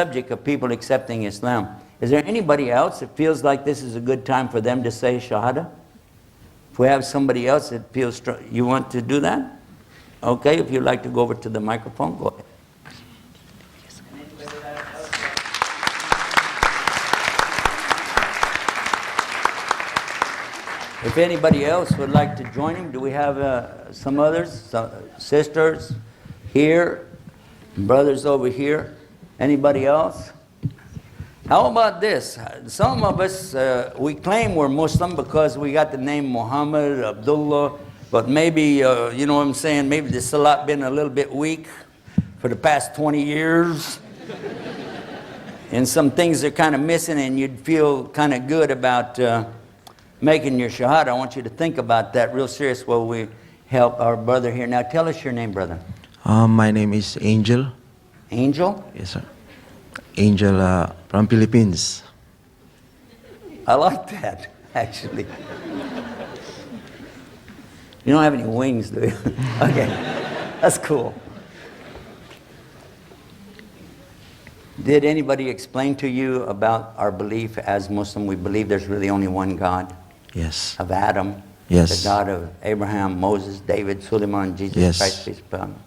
subject of people accepting Islam. Is there anybody else that feels like this is a good time for them to say Shahada? If we have somebody else that feels you want to do that? Okay, if you'd like to go over to the microphone, go ahead. If anybody else would like to join him, do we have some others, some sisters here, brothers over here? Anybody else? How about this? Some of us, we claim we're Muslim because we got the name Muhammad, Abdullah, but maybe, you know what I'm saying, maybe the salat been a little bit weak for the past 20 years. And some things are kind of missing, and you'd feel kind of good about making your shahada. I want you to think about that real serious while we help our brother here. Now tell us your name, brother. My name is Angel. Angel? Yes, sir. Angel from Philippines. I like that, actually. You don't have any wings, do you? Okay, that's cool. Did anybody explain to you about our belief as Muslim? We believe there's really only one God. Yes. Of Adam. Yes. The God of Abraham, Moses, David, Suleiman, Jesus Christ, peace be upon him.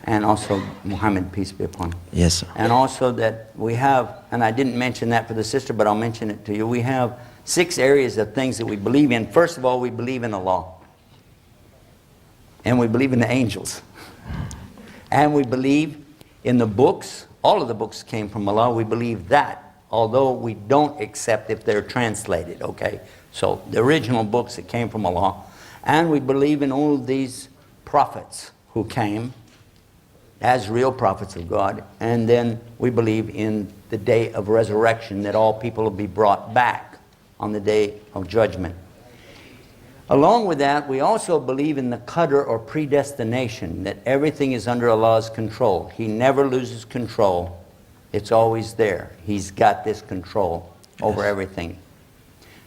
And also Muhammad, peace be upon him. Yes, sir. And also that we have, and I didn't mention that for the sister, but I'll mention it to you. We have 6 areas of things that we believe in. First of all, we believe in Allah. And we believe in the angels. And we believe in the books. All of the books came from Allah. We believe that, although we don't accept if they're translated, okay? So the original books that came from Allah. And we believe in all these prophets who came as real prophets of God. And then we believe in the day of resurrection, that all people will be brought back on the day of judgment. Along with that, we also believe in the qadr, or predestination, that everything is under Allah's control. He never loses control. It's always there. He's got this control over everything.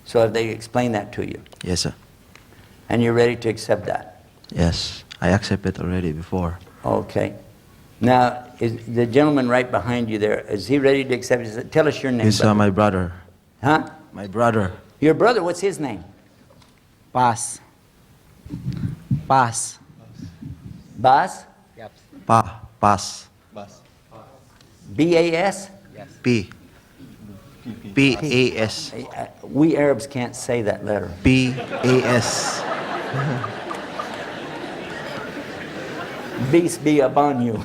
So have they explained that to you? Yes, sir. And you're ready to accept that? Yes, I accepted already before. Okay. Now, is the gentleman right behind you there, is he ready to accept it? Tell us your name. He's my brother. Huh? My brother. Your brother, what's his name? Bas. Bas. Bas? Yep. Bas. B-A-S? Yes. B-A-S. We Arabs can't say that letter. B-A-S. Peace be upon you.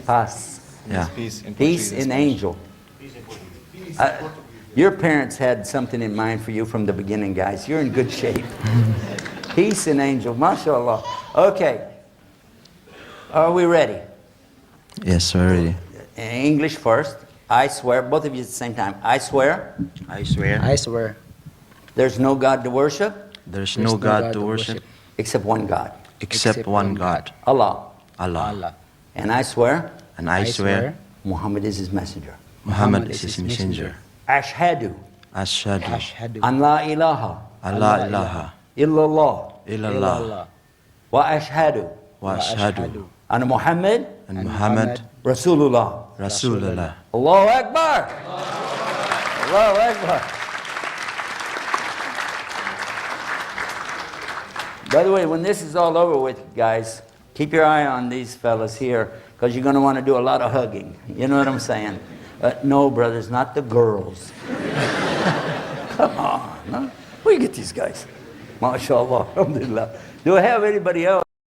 Paz. Yeah. Peace in angel. Your parents had something in mind for you from the beginning, guys. You're in good shape. Peace in angel. MashaAllah. Okay. Are we ready? Yes, we're ready. English first. I swear, both of you at the same time. I swear. I swear. I swear. There's no God to worship. There's no God to worship. Except one God. Except one God. Allah. Allah. And I swear. And I swear. Muhammad is his messenger. Muhammad is his messenger. Ashhadu. Ashhadu. Ashhadu. An la ilaha. Allah ilaha. Illallah. Illallah. Wa ashhadu. Wa ashhadu. An Muhammad. And Muhammad. Rasulullah. Rasulullah. Allahu Akbar. Allahu Akbar. By the way, when this is all over with, guys, keep your eye on these fellas here, because you're going to want to do a lot of hugging. You know what I'm saying? No, brothers, not the girls. Come on. Huh? Where you get these guys? MashaAllah. Alhamdulillah. Do I have anybody else?